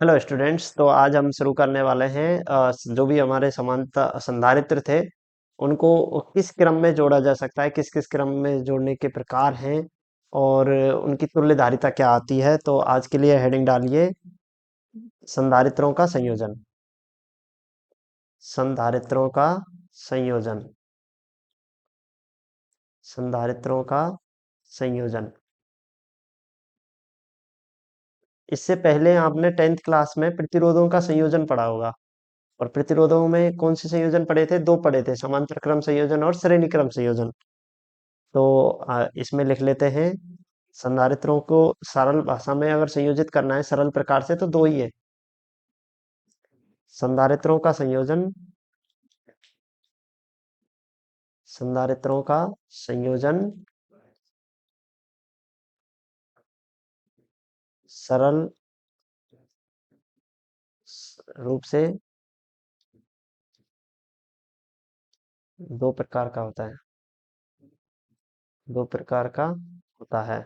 Hello students. तो आज हम शुरू करने वाले हैं जो भी हमारे समानता संधारित्र थे उनको किस क्रम में जोड़ा जा सकता है, किस किस क्रम में जोड़ने के प्रकार हैं और उनकी तुल्यधारिता क्या आती है। तो आज के लिए हेडिंग डालिए संधारित्रों का संयोजन। संधारित्रों का संयोजन। संधारित्रों का संयोजन। इससे पहले आपने 10th क्लास में प्रतिरोधों का संयोजन पढ़ा होगा। और प्रतिरोधों में कौन से संयोजन पढ़े थे? दो पढ़े थे, समांतर क्रम संयोजन और श्रेणी क्रम संयोजन। तो इसमें लिख लेते हैं संधारित्रों को सरल भाषा में अगर संयोजित करना है सरल प्रकार से तो दो ही है। संधारित्रों का संयोजन। संधारित्रों का संयोजन सरल रूप से दो प्रकार का होता है। दो प्रकार का होता है।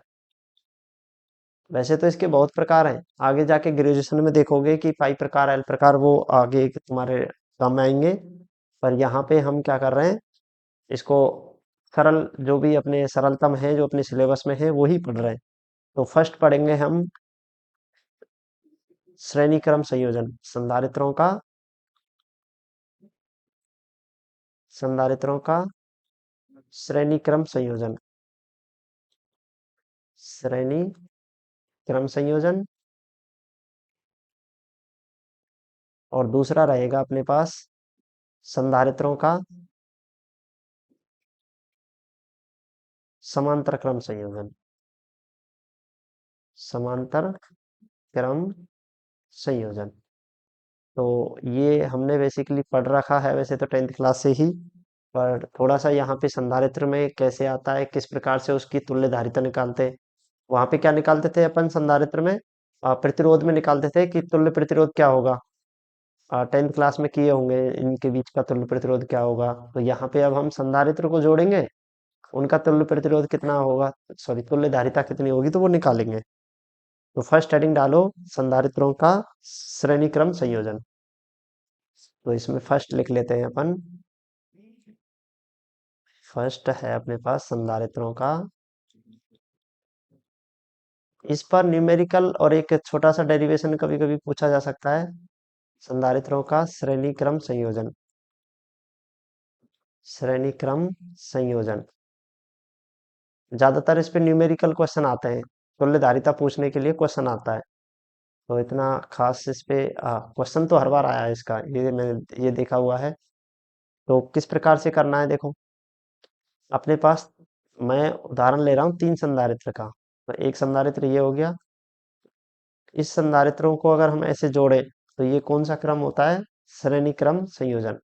वैसे तो इसके बहुत प्रकार हैं, आगे जाके ग्रेजुएशन में देखोगे कि पाई प्रकार एल प्रकार वो आगे तुम्हारे काम में आएंगे। पर यहाँ पे हम क्या कर रहे हैं, इसको सरल जो भी अपने सरलतम है जो अपने सिलेबस में है वही पढ़ रहे हैं। तो फर्स्ट पढ़ेंगे हम श्रेणी क्रम संयोजन। संधारित्रों का संधारित्रों का श्रेणी क्रम संयोजन। श्रेणी क्रम संयोजन। और दूसरा रहेगा अपने पास संधारित्रों का समांतर क्रम संयोजन। समांतर क्रम संयोजन। तो ये हमने बेसिकली पढ़ रखा है वैसे तो 10th क्लास से ही। पर थोड़ा सा यहाँ पे संधारित्र में कैसे आता है, किस प्रकार से उसकी तुल्यधारिता निकालते हैं। वहां पे क्या निकालते थे अपन संधारित्र में? प्रतिरोध में निकालते थे कि तुल्य प्रतिरोध क्या होगा। 10th क्लास में किए होंगे इनके बीच का तुल्य प्रतिरोध क्या होगा। तो यहाँ पे अब हम संधारित्र को जोड़ेंगे, उनका तुल्य प्रतिरोध कितना होगा, सॉरी तुल्य धारिता कितनी होगी तो वो निकालेंगे। तो फर्स्ट हेडिंग डालो संधारित्रों का श्रेणी क्रम संयोजन। तो इसमें फर्स्ट लिख लेते हैं अपन। फर्स्ट है अपने पास संधारित्रों का। इस पर न्यूमेरिकल और एक छोटा सा डेरिवेशन कभी कभी पूछा जा सकता है। संधारित्रों का श्रेणी क्रम संयोजन। श्रेणी क्रम संयोजन। ज्यादातर इस पे न्यूमेरिकल क्वेश्चन आते हैं, तुल्यधारिता पूछने के लिए क्वेश्चन आता है। तो इतना खास इस पे क्वेश्चन तो हर बार आया है इसका, ये मैंने ये देखा हुआ है। तो किस प्रकार से करना है देखो। अपने पास मैं उदाहरण ले रहा हूँ 3 संधारित्र का। तो एक संधारित्र ये हो गया। इस संधारित्रों को अगर हम ऐसे जोड़े तो ये कौन सा क्रम होता है? श्रेणी क्रम संयोजन।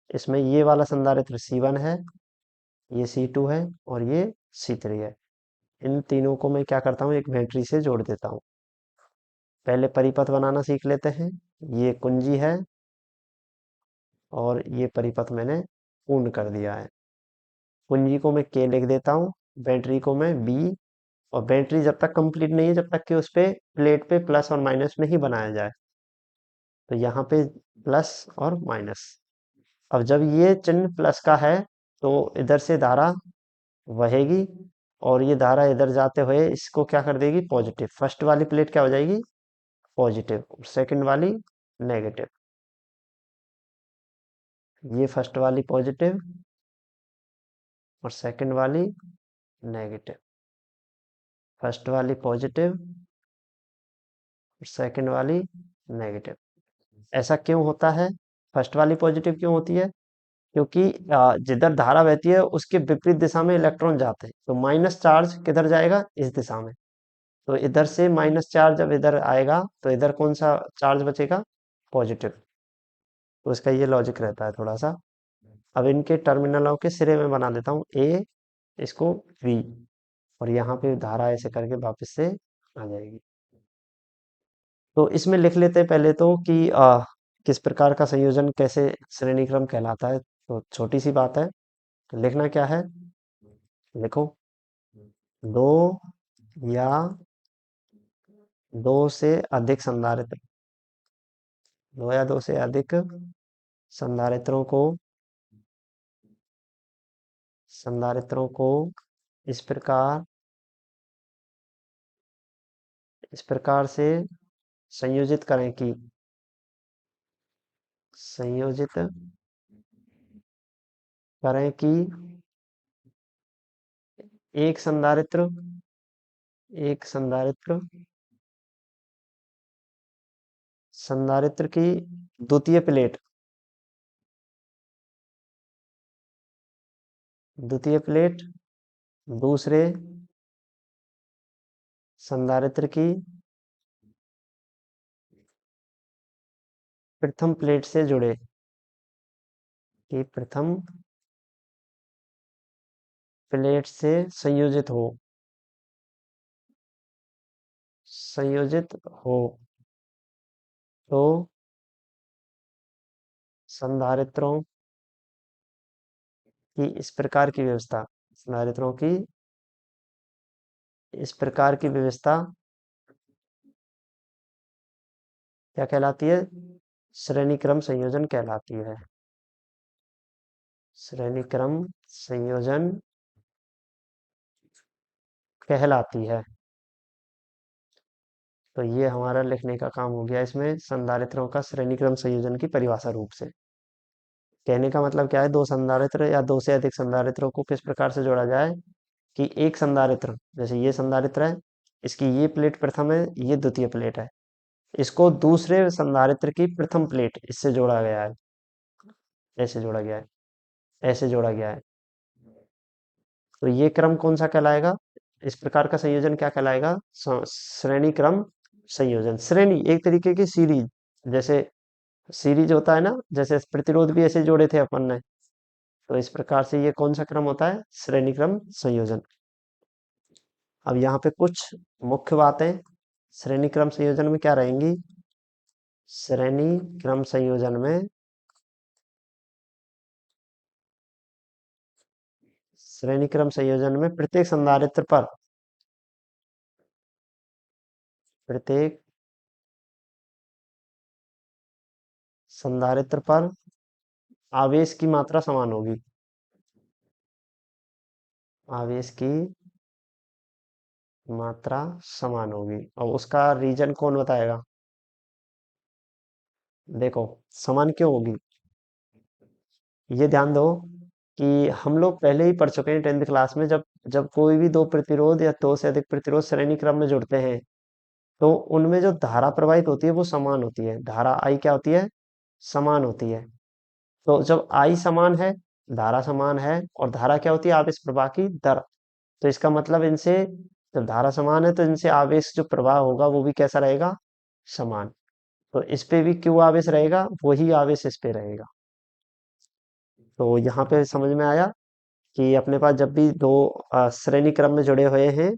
इसमें ये वाला संधारित्र C1 है, ये C2 है और ये C3 है। इन तीनों को मैं क्या करता हूँ, एक बैटरी से जोड़ देता हूँ। पहले परिपथ बनाना सीख लेते हैं। ये कुंजी है और ये परिपथ मैंने पूर्ण कर दिया है। कुंजी को मैं K लिख देता हूँ, बैटरी को मैं B। और बैटरी जब तक कंप्लीट नहीं है जब तक कि उस पे प्लेट पे प्लस और माइनस नहीं बनाया जाए। तो यहाँ पे प्लस और माइनस। अब जब ये चिन्ह प्लस का है तो इधर से धारा बहेगी और ये धारा इधर जाते हुए इसको क्या कर देगी, पॉजिटिव। फर्स्ट वाली प्लेट क्या हो जाएगी, पॉजिटिव, सेकंड वाली नेगेटिव। ये फर्स्ट वाली पॉजिटिव और सेकंड वाली नेगेटिव। फर्स्ट वाली पॉजिटिव और सेकंड वाली नेगेटिव। ऐसा क्यों होता है? फर्स्ट वाली पॉजिटिव क्यों होती है? क्योंकि जिधर धारा बहती है उसके विपरीत दिशा में इलेक्ट्रॉन जाते हैं, तो माइनस चार्ज किधर जाएगा, इस दिशा में। तो इधर से माइनस चार्ज जब इधर आएगा तो इधर कौन सा चार्ज बचेगा, पॉजिटिव। तो इसका ये लॉजिक रहता है थोड़ा सा। अब इनके टर्मिनलों के सिरे में बना देता हूँ ए, इसको बी, और यहाँ पे धारा ऐसे करके वापस से आ जाएगी। तो इसमें लिख लेते हैं पहले तो कि किस प्रकार का संयोजन कैसे श्रेणी क्रम कहलाता है। तो छोटी सी बात है। तो लिखना क्या है, लिखो दो या दो से अधिक संधारित्र, दो या दो से अधिक संधारित्रों को संधारित्रों को इस प्रकार इस प्रकार से संयोजित करें कि संयोजित करें कि एक संधारित्र एक संधारित्र संधारित्र की द्वितीय प्लेट द्वितीय प्लेट दूसरे संधारित्र की प्रथम प्लेट से जुड़े कि प्रथम प्लेट से संयोजित हो तो संधारित्रों की इस प्रकार की व्यवस्था संधारित्रों की इस प्रकार की व्यवस्था क्या कहलाती है? श्रेणी क्रम संयोजन कहलाती है। श्रेणी क्रम संयोजन कहलाती है। तो ये हमारा लिखने का काम हो गया इसमें संधारित्रों का श्रेणी क्रम संयोजन की परिभाषा रूप से। कहने का मतलब क्या है? दो संधारित्र या दो से अधिक संधारित्रों को किस प्रकार से जोड़ा जाए कि एक संधारित्र, जैसे ये संधारित्र है, इसकी ये प्लेट प्रथम है, ये द्वितीय प्लेट है, इसको दूसरे संधारित्र की प्रथम प्लेट इससे जोड़ा गया है, ऐसे जोड़ा गया है, ऐसे जोड़ा गया है। तो ये क्रम कौन सा कहलाएगा? इस प्रकार का संयोजन क्या कहलाएगा? श्रेणी क्रम संयोजन। श्रेणी एक तरीके की सीरीज, जैसे सीरीज होता है ना, जैसे प्रतिरोध भी ऐसे जोड़े थे अपन ने, तो इस प्रकार से ये कौन सा क्रम होता है? श्रेणी क्रम संयोजन। अब यहाँ पे कुछ मुख्य बातें श्रेणी क्रम संयोजन में क्या रहेंगी? श्रेणी क्रम संयोजन में श्रेणी क्रम संयोजन में प्रत्येक संधारित्र पर प्रत्येक संधारित्र पर आवेश की मात्रा समान होगी। आवेश की मात्रा समान होगी। और उसका रीजन कौन बताएगा? देखो, समान क्यों होगी ये ध्यान दो कि हम लोग पहले ही पढ़ चुके हैं 10th क्लास में, जब जब कोई भी दो प्रतिरोध या दो से अधिक प्रतिरोध श्रेणी क्रम में जुड़ते हैं तो उनमें जो धारा प्रवाहित होती है वो समान होती है। धारा आई क्या होती है? समान होती है। तो जब आई समान है, धारा समान है, और धारा क्या होती है? आवेश प्रवाह की दर। तो इसका मतलब इनसे, जब धारा समान है तो इनसे आवेश जो प्रवाह होगा वो भी कैसा रहेगा? समान। तो इस पे भी क्यू आवेश रहेगा, वही आवेश इस पे रहेगा। तो यहाँ पे समझ में आया कि अपने पास जब भी दो श्रेणी क्रम में जुड़े हुए हैं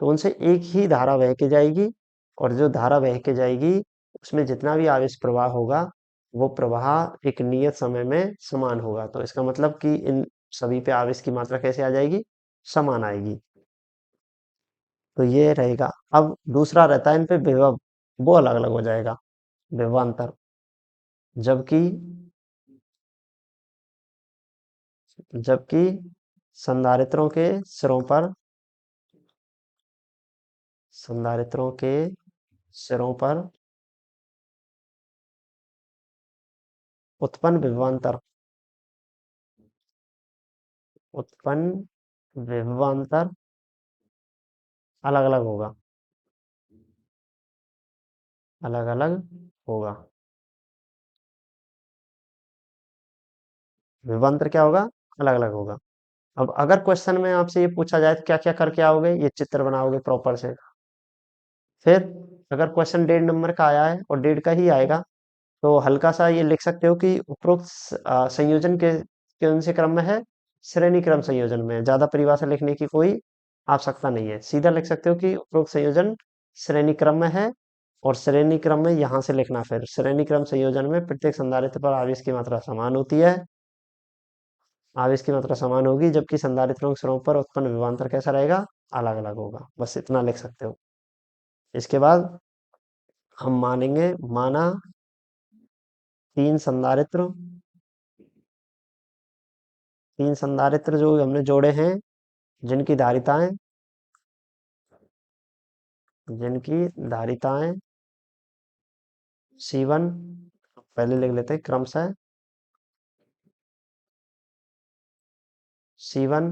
तो उनसे एक ही धारा बह के जाएगी, और जो धारा बह के जाएगी उसमें जितना भी आवेश प्रवाह होगा वो प्रवाह एक नियत समय में समान होगा। तो इसका मतलब कि इन सभी पे आवेश की मात्रा कैसे आ जाएगी? समान आएगी। तो ये रहेगा। अब दूसरा रहता है इन पे विभव, वो अलग अलग हो जाएगा, विभवांतर। जबकि जबकि संधारित्रों के सिरों पर संधारित्रों के सिरों पर उत्पन्न विभवांतर उत्पन्न विभवांतर अलग अलग होगा, अलग अलग होगा। विभवांतर क्या होगा? अलग अलग होगा। अब अगर क्वेश्चन में आपसे ये पूछा जाए तो क्या क्या करके आओगे? ये चित्र बनाओगे प्रॉपर से। फिर अगर क्वेश्चन 1.5 नंबर का आया है और 1.5 का ही आएगा तो हल्का सा ये लिख सकते हो कि उपरोक्त संयोजन के कौन से क्रम में है? श्रेणी क्रम संयोजन में। ज्यादा परिभाषा लिखने की कोई आवश्यकता नहीं है, सीधा लिख सकते हो कि उपरोक्त संयोजन श्रेणी क्रम में है। और श्रेणी क्रम में यहाँ से लिखना, फिर श्रेणी क्रम संयोजन में प्रत्येक संधारित्र पर आवेश की मात्रा समान होती है। आवेश की मात्रा समान होगी, जबकि संधारित्रों के सिरों पर उत्पन्न विभवांतर कैसा रहेगा? अलग अलग होगा। बस इतना लिख सकते हो। इसके बाद हम मानेंगे, माना तीन संधारित्र, तीन संधारित्र जो हमने जोड़े हैं, जिनकी धारिताएं, जिनकी धारिताएं C1, पहले लिख लेते हैं क्रमशः C1,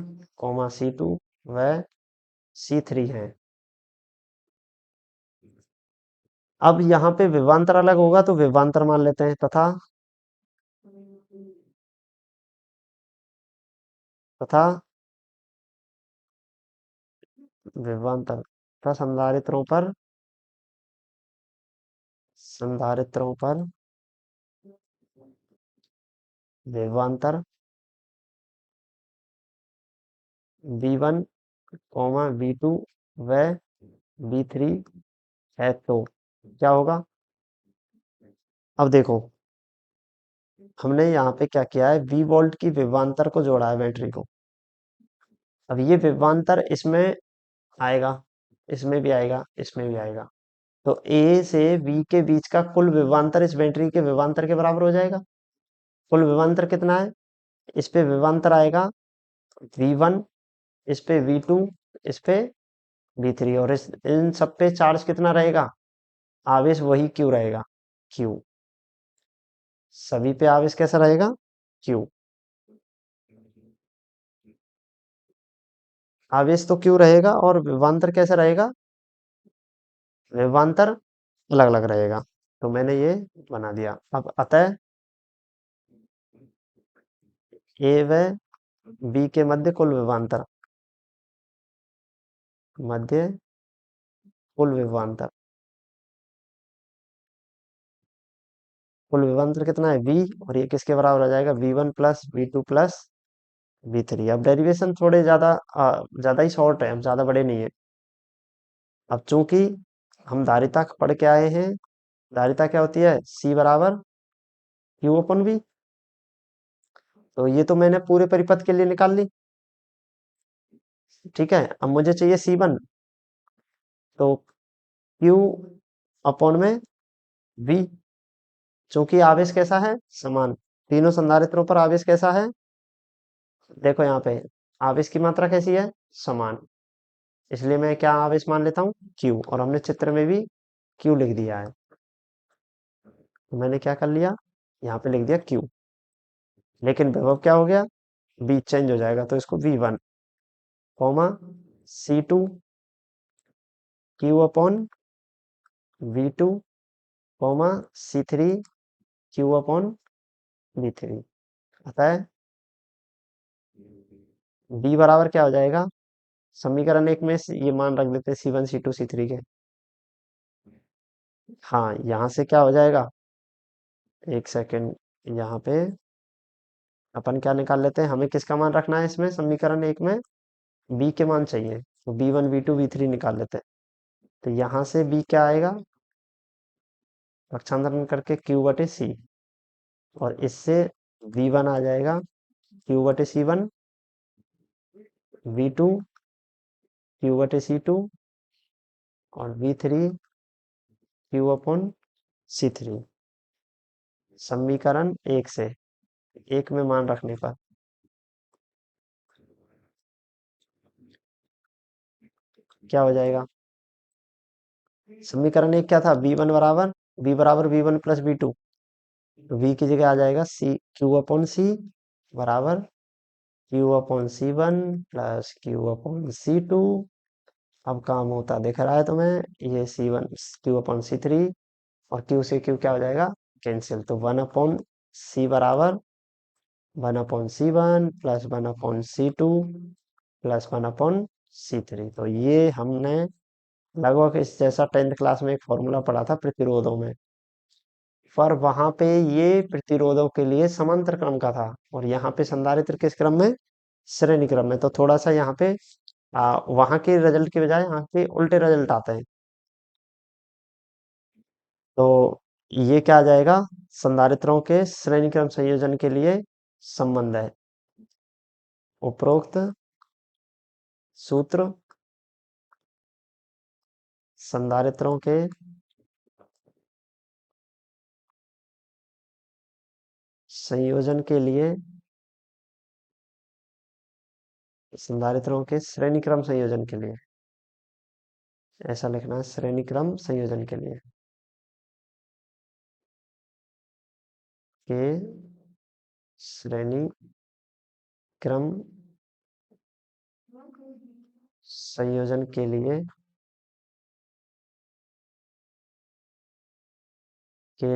C2 व C3 है। अब यहाँ पे विभवांतर अलग होगा तो विभवांतर मान लेते हैं, तथा विभवांतर तथा संधारित्रों पर विभवांतर V1, V2 व V3 है तो क्या होगा। अब देखो, हमने यहाँ पे क्या किया है, V वोल्ट की विभवांतर को जोड़ा है बैटरी को। अब ये विभवांतर इसमें आएगा, इसमें भी आएगा, इसमें भी आएगा, तो A से V के बीच का कुल विभवांतर इस बैटरी के विभवांतर के बराबर हो जाएगा। कुल विभवांतर कितना है, इस पे विभवांतर आएगा V1, इस पे V2, इस पे V3, और इन सब पे चार्ज कितना रहेगा, आवेश वही Q रहेगा, Q। सभी पे आवेश कैसा रहेगा, Q। आवेश तो Q रहेगा और विभवांतर कैसा रहेगा, विभवांतर अलग अलग रहेगा। तो मैंने ये बना दिया। अब अतः A व B के मध्य कुल विभवांतर, मध्य कुल विभवांतर, कुल विभवांतर कितना है V, और ये किसके बराबर हो जाएगा, V1 plus V2 plus V3। अब डेरिवेशन थोड़े ज्यादा ही शॉर्ट है, हम ज्यादा बड़े नहीं है। अब चूंकि हम धारिता पढ़ के आए हैं, धारिता क्या होती है, C बराबर Q अपन V। तो ये तो मैंने पूरे परिपथ के लिए निकाल ली, ठीक है। अब मुझे चाहिए C1, तो Q अपॉन में V, चूंकि आवेश कैसा है, समान। तीनों संधारित्रों पर आवेश कैसा है, देखो यहाँ पे आवेश की मात्रा कैसी है, समान। इसलिए मैं क्या आवेश मान लेता हूँ, Q, और हमने चित्र में भी Q लिख दिया है। तो मैंने क्या कर लिया, यहाँ पे लिख दिया Q, लेकिन विभव क्या हो गया, V चेंज हो जाएगा, तो इसको V1, C2 Q upon V2, C3 Q upon V3। अतः V बराबर क्या हो जाएगा, समीकरण एक में ये मान रख देते हैं C1, C2, C3 के। हाँ, यहाँ से क्या हो जाएगा, एक सेकंड, यहाँ पे अपन क्या निकाल लेते हैं, हमें किसका मान रखना है इसमें, समीकरण एक में B के मान चाहिए, तो B1, B2, B3 निकाल लेते हैं। तो यहाँ से B क्या आएगा, पक्षांतरण करके Q बटे C, और इससे V1 आ जाएगा Q बटे C1, V2 Q बटे C2, और V3 Q अपॉन C3, समीकरण एक से, एक में मान रखने पर क्या हो जाएगा, समीकरण एक क्या था, B बराबर V1 प्लस V2, तो V की जगह आ जाएगा Q अपॉन C बराबर Q upon C1 plus Q upon C2। अब काम होता दिख रहा है तुम्हें, ये C1 Q अपॉन C3, और Q से Q क्या हो जाएगा, कैंसिल, तो 1 अपॉन C बराबर 1 upon C1 plus 1 upon C2 plus 1 upon C3। तो ये हमने लगभग इस जैसा 10th क्लास में एक फॉर्मूला पढ़ा था प्रतिरोधों में, पर वहां पे ये प्रतिरोधों के लिए समांतर क्रम का था, और यहाँ पे संधारित्र किस क्रम में, श्रेणी क्रम में। तो थोड़ा सा यहाँ पे वहां के रिजल्ट की बजाय यहाँ पे उल्टे रिजल्ट आते हैं। तो ये क्या आ जाएगा, संधारित्रों के श्रेणी क्रम संयोजन के लिए संबंध है। उपरोक्त सूत्र संधारित्रों के संयोजन के लिए संधारित्रों के श्रेणी क्रम संयोजन के लिए, ऐसा लिखना है, श्रेणी क्रम संयोजन के लिए के श्रेणी क्रम संयोजन के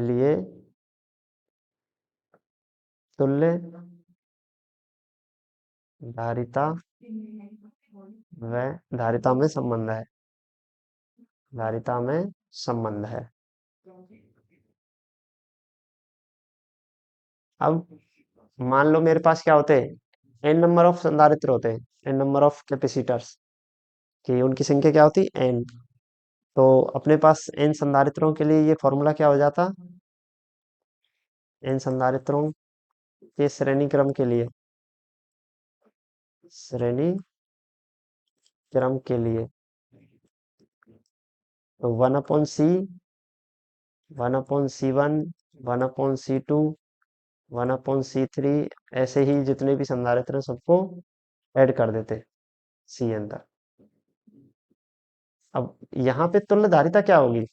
लिए तुल्य धारिता व धारिता में संबंध है, धारिता में संबंध है। अब मान लो मेरे पास क्या होते हैं, एन नंबर ऑफ संधारित्र होते हैं, एन नंबर ऑफ कैपेसिटर्स, कि उनकी संख्या क्या होती है, एन। तो अपने पास एन संधारित्रों के लिए ये फॉर्मूला क्या हो जाता, एन संधारित्रों के श्रेणी क्रम के लिए, श्रेणी क्रम के लिए, तो 1/c, 1/c1, 1/c2, 1/c3, ऐसे ही जितने भी संधारित्र हैं सबको ऐड कर देते सी अंदर। अब यहाँ पे तुल्य धारिता क्या होगी,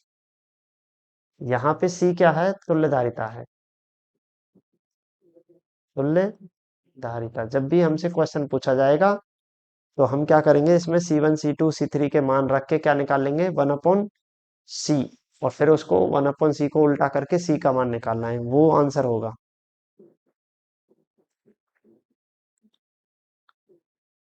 यहाँ पे सी क्या है, तुल्य धारिता है, तुल्य धारिता। जब भी हमसे क्वेश्चन पूछा जाएगा तो हम क्या करेंगे, इसमें C1 C2 C3 के मान रख के क्या निकाल लेंगे, 1/c, और फिर उसको 1/c को उल्टा करके c का मान निकालना है, वो आंसर होगा।